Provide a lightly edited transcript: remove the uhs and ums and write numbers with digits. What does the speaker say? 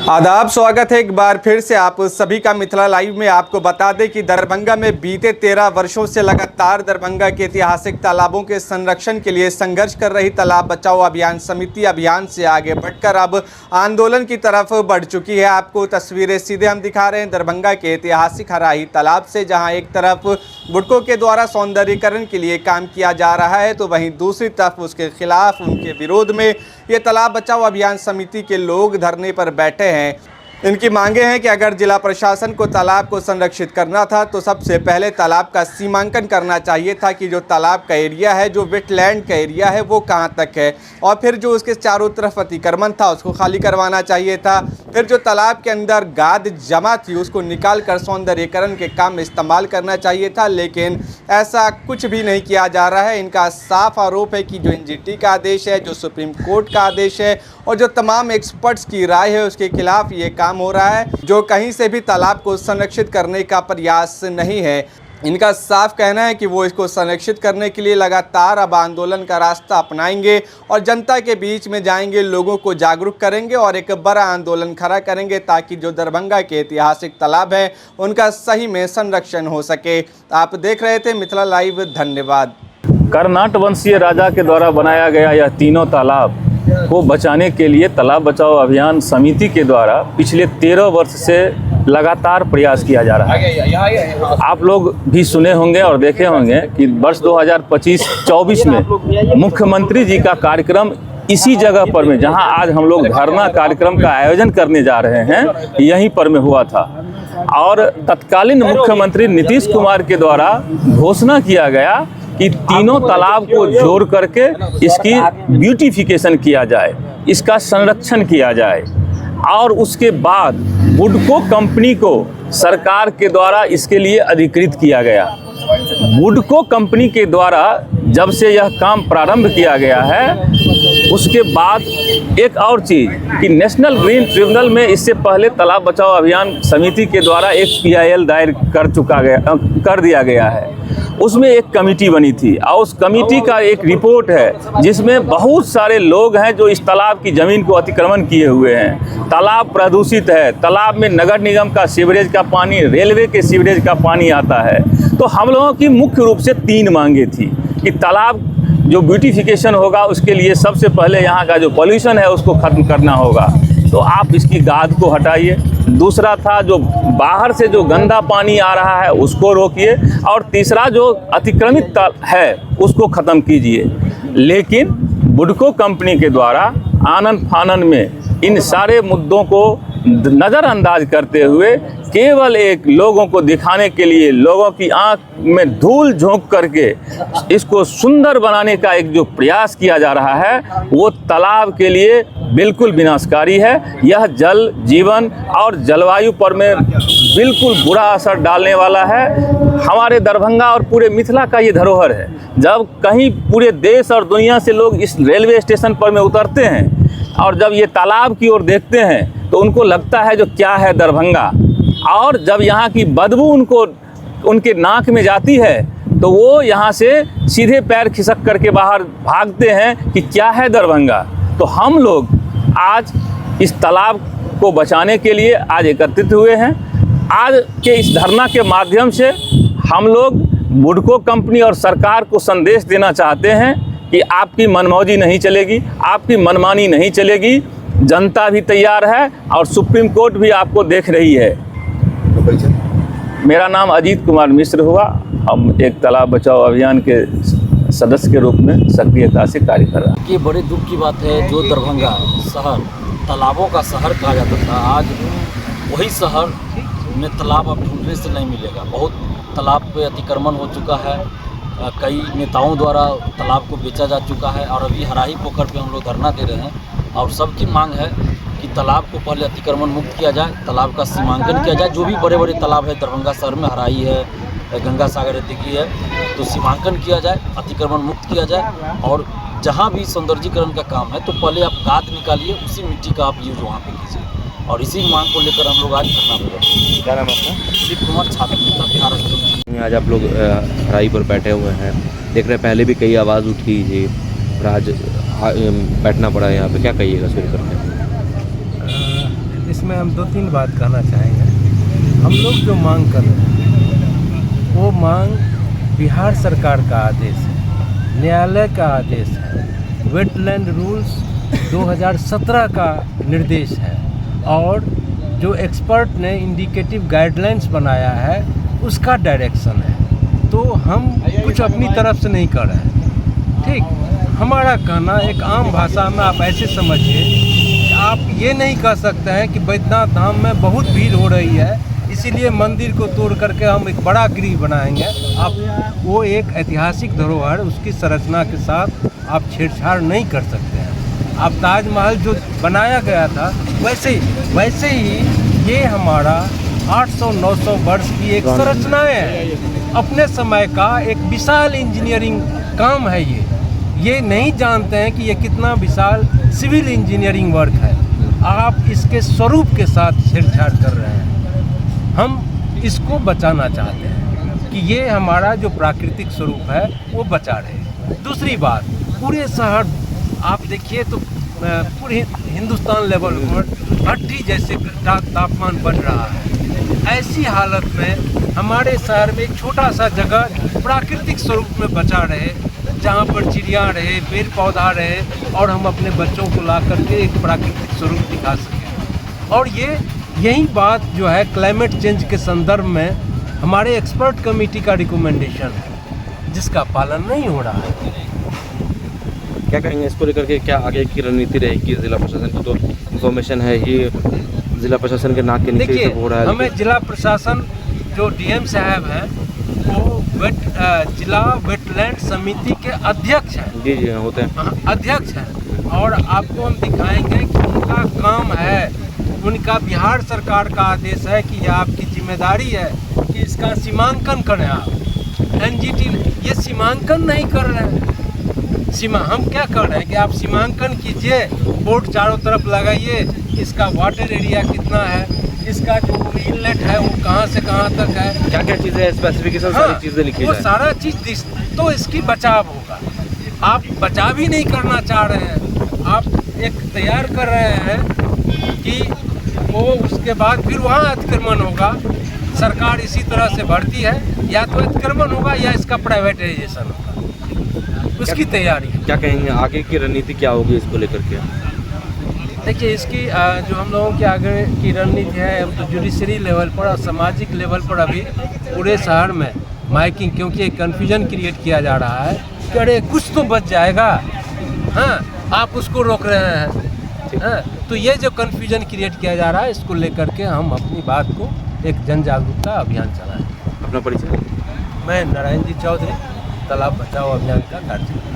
आदाब, स्वागत है एक बार फिर से आप सभी का मिथिला लाइव में। आपको बता दें कि दरभंगा में बीते 13 वर्षों से लगातार दरभंगा के ऐतिहासिक तालाबों के संरक्षण के लिए संघर्ष कर रही तालाब बचाओ अभियान समिति अभियान से आगे बढ़कर अब आंदोलन की तरफ बढ़ चुकी है। आपको तस्वीरें सीधे हम दिखा रहे हैं दरभंगा के ऐतिहासिक हराही तालाब से, जहाँ एक तरफ बुडकों के द्वारा सौंदर्यीकरण के लिए काम किया जा रहा है तो वहीं दूसरी तरफ उसके खिलाफ, उनके विरोध में ये तालाब बचाओ अभियान समिति के लोग धरने पर बैठे हैं। इनकी मांगे हैं कि अगर जिला प्रशासन को तालाब को संरक्षित करना था तो सबसे पहले तालाब का सीमांकन करना चाहिए था कि जो तालाब का एरिया है, जो वेटलैंड का एरिया है, वो कहां तक है, और फिर जो उसके चारों तरफ अतिक्रमण था उसको खाली करवाना चाहिए था। फिर जो तालाब के अंदर गाद जमा थी उसको निकाल कर सौंदर्यीकरण के काम में इस्तेमाल करना चाहिए था, लेकिन ऐसा कुछ भी नहीं किया जा रहा है। इनका साफ आरोप है कि जो एनजीटी का आदेश है, जो सुप्रीम कोर्ट का आदेश है और जो तमाम एक्सपर्ट्स की राय है उसके खिलाफ ये काम हो रहा है, जो कहीं से भी तालाब को संरक्षित करने का प्रयास नहीं है। इनका साफ कहना है कि वो इसको संरक्षित करने के लिए लगातार अब आंदोलन का रास्ता अपनाएंगे और जनता के बीच में जाएंगे, लोगों को जागरूक करेंगे और एक बड़ा आंदोलन खड़ा करेंगे ताकि जो दरभंगा के ऐतिहासिक तालाब है उनका सही में संरक्षण हो सके। आप देख रहे थे मिथिला लाइव, धन्यवाद। कर्नाट वंशीय राजा के द्वारा बनाया गया यह तीनों तालाब को बचाने के लिए तालाब बचाओ अभियान समिति के द्वारा पिछले 13 वर्ष से लगातार प्रयास किया जा रहा है। आप लोग भी सुने होंगे और देखे होंगे कि वर्ष 2025-24 में मुख्यमंत्री जी का कार्यक्रम इसी जगह पर में, जहां आज हम लोग धरना कार्यक्रम का आयोजन करने जा रहे हैं, यहीं पर में हुआ था और तत्कालीन मुख्यमंत्री नीतीश कुमार के द्वारा घोषणा किया गया कि तीनों तालाब को जोड़ करके इसकी ब्यूटिफिकेशन किया जाए, इसका संरक्षण किया जाए और उसके बाद बुडको कंपनी को सरकार के द्वारा इसके लिए अधिकृत किया गया। बुडको कंपनी के द्वारा जब से यह काम प्रारंभ किया गया है, उसके बाद एक और चीज़ कि नेशनल ग्रीन ट्रिब्यूनल में इससे पहले तालाब बचाओ अभियान समिति के द्वारा एक PIL दायर कर दिया गया है। उसमें एक कमेटी बनी थी और उस कमेटी का एक रिपोर्ट है जिसमें बहुत सारे लोग हैं जो इस तालाब की ज़मीन को अतिक्रमण किए हुए हैं। तालाब प्रदूषित है, तालाब में नगर निगम का सीवरेज का पानी, रेलवे के सीवरेज का पानी आता है। तो हम लोगों की मुख्य रूप से 3 मांगे थी कि तालाब जो ब्यूटिफिकेशन होगा उसके लिए सबसे पहले यहाँ का जो पॉल्यूशन है उसको ख़त्म करना होगा, तो आप इसकी गाद को हटाइए। दूसरा था जो बाहर से जो गंदा पानी आ रहा है उसको रोकिए और तीसरा जो अतिक्रमित है उसको ख़त्म कीजिए। लेकिन बुडको कंपनी के द्वारा आनन फानन में इन सारे मुद्दों को नज़रअंदाज करते हुए केवल एक लोगों को दिखाने के लिए, लोगों की आंख में धूल झोंक करके इसको सुंदर बनाने का एक जो प्रयास किया जा रहा है वो तालाब के लिए बिल्कुल विनाशकारी है। यह जल जीवन और जलवायु पर में बिल्कुल बुरा असर डालने वाला है। हमारे दरभंगा और पूरे मिथिला का ये धरोहर है। जब कहीं पूरे देश और दुनिया से लोग इस रेलवे स्टेशन पर में उतरते हैं और जब ये तालाब की ओर देखते हैं तो उनको लगता है जो क्या है दरभंगा, और जब यहाँ की बदबू उनके नाक में जाती है तो वो यहाँ से सीधे पैर खिसक करके बाहर भागते हैं कि क्या है दरभंगा। तो हम लोग आज इस तालाब को बचाने के लिए आज एकत्रित हुए हैं। आज के इस धरना के माध्यम से हम लोग बुडको कंपनी और सरकार को संदेश देना चाहते हैं कि आपकी मनमौजी नहीं चलेगी, आपकी मनमानी नहीं चलेगी। जनता भी तैयार है और सुप्रीम कोर्ट भी आपको देख रही है। मेरा नाम अजीत कुमार मिश्र हुआ। हम एक तालाब बचाओ अभियान के सदस्य के रूप में सक्रियता से कार्य कर रहा है। ये बड़े दुख की बात है, जो दरभंगा शहर तालाबों का शहर कहा जाता था, आज वही शहर में तालाब अब ढूंढने से नहीं मिलेगा। बहुत तालाब पे अतिक्रमण हो चुका है, कई नेताओं द्वारा तालाब को बेचा जा चुका है और अभी हराही पोखर पे हम लोग धरना दे रहे हैं और सबकी मांग है कि तालाब को पहले अतिक्रमण मुक्त किया जाए, तालाब का सीमांकन किया जाए। जो भी बड़े बड़े तालाब है दरभंगा शहर में, हराही है, गंगा सागर इत्यादि है, तो सीमांकन किया जाए, अतिक्रमण मुक्त किया जाए और जहाँ भी सौंदर्यीकरण का काम है तो पहले आप गाद निकालिए, उसी मिट्टी का आप यूज वहाँ पे कीजिए। और इसी मांग को लेकर हम लोग आज धरना दे रहे हैं। क्या नाम है आपका? दिलीप कुमार, छात्र नेता, बिहार स्टूडेंट। आज आप लोग हराही पर बैठे हुए हैं, देख रहे हैं पहले भी कई आवाज़ उठी थी और आज बैठना पड़ा है यहाँ पे, क्या कहिएगा शुरू करके? इसमें हम 2-3 बात कहना चाहेंगे। हम लोग जो मांग कर रहे हैं वो मांग बिहार सरकार का आदेश है, न्यायालय का आदेश है, वेटलैंड रूल्स 2017 का निर्देश है और जो एक्सपर्ट ने इंडिकेटिव गाइडलाइंस बनाया है उसका डायरेक्शन है। तो हम कुछ अपनी तरफ से नहीं कर रहे हैं, ठीक। हमारा कहना एक आम भाषा में आप ऐसे समझिए कि आप ये नहीं कह सकते हैं कि बैद्यनाथ धाम में बहुत भीड़ हो रही है इसीलिए मंदिर को तोड़ करके हम एक बड़ा गृह बनाएंगे। आप वो एक ऐतिहासिक धरोहर उसकी संरचना के साथ आप छेड़छाड़ नहीं कर सकते हैं। आप ताजमहल जो बनाया गया था वैसे ही ये हमारा 800-900 वर्ष की एक संरचनाएं है, अपने समय का एक विशाल इंजीनियरिंग काम है। ये नहीं जानते हैं कि ये कितना विशाल सिविल इंजीनियरिंग वर्क है। आप इसके स्वरूप के साथ छेड़छाड़ कर रहे हैं। हम इसको बचाना चाहते हैं कि ये हमारा जो प्राकृतिक स्वरूप है वो बचा रहे। दूसरी बात, पूरे शहर आप देखिए तो पूरे हिंदुस्तान लेवल पर भट्टी जैसे तापमान बढ़ रहा है। ऐसी हालत में हमारे शहर में एक छोटा सा जगह प्राकृतिक स्वरूप में बचा रहे, जहाँ पर चिड़िया रहे, पेड़ पौधा रहे और हम अपने बच्चों को ला करके एक प्राकृतिक स्वरूप दिखा सकें। और यही बात जो है क्लाइमेट चेंज के संदर्भ में हमारे एक्सपर्ट कमेटी का रिकमेंडेशन है जिसका पालन नहीं हो रहा है। क्या कहेंगे इसको लेकर के, क्या आगे की रणनीति रहेगी? जिला प्रशासन की तो इंफॉर्मेशन है ही, जिला प्रशासन के नाक के नीचे देखिए, हो रहा है। हमें जिला प्रशासन जो डीएम साहब हैं वो जिला वेटलैंड समिति के अध्यक्ष हैं। जी होते हैं, अध्यक्ष हैं और आपको हम दिखाएंगे कि उनका काम है, उनका बिहार सरकार का आदेश है कि यह आपकी जिम्मेदारी है कि इसका सीमांकन करें। आप एनजीटी ये सीमांकन नहीं कर रहे हैं। हम क्या कर रहे हैं कि आप सीमांकन कीजिए, बोर्ड चारों तरफ लगाइए, इसका वाटर एरिया कितना है, इसका जो इनलेट है वो कहाँ से कहाँ तक है, क्या क्या चीज़ें स्पेसिफिकेशन सारी चीज़ें लिखी वो जाए। सारा चीज़ तो इसकी बचाव होगा। आप बचाव ही नहीं करना चाह रहे हैं, आप एक तैयार कर रहे हैं कि वो उसके बाद फिर वहाँ अतिक्रमण होगा। सरकार इसी तरह से बढ़ती है, या तो अतिक्रमण होगा या इसका प्राइवेटाइजेशन होगा, उसकी तैयारी। क्या कहेंगे आगे की रणनीति क्या होगी इसको लेकर के? देखिए, इसकी जो हम लोगों की आगे की रणनीति है, हम तो जुडिशरी लेवल पर और सामाजिक लेवल पर अभी पूरे शहर में माइकिंग, क्योंकि एक कन्फ्यूजन क्रिएट किया जा रहा है कि अरे कुछ तो बच जाएगा, हाँ आप उसको रोक रहे हैं। हाँ, तो ये जो कन्फ्यूजन क्रिएट किया जा रहा है इसको लेकर के हम अपनी बात को एक जन जागरूकता अभियान चलाएं। अपना परिचय? मैं नारायण जी चौधरी, तालाब बचाओ अभियान का कार्यक्रम।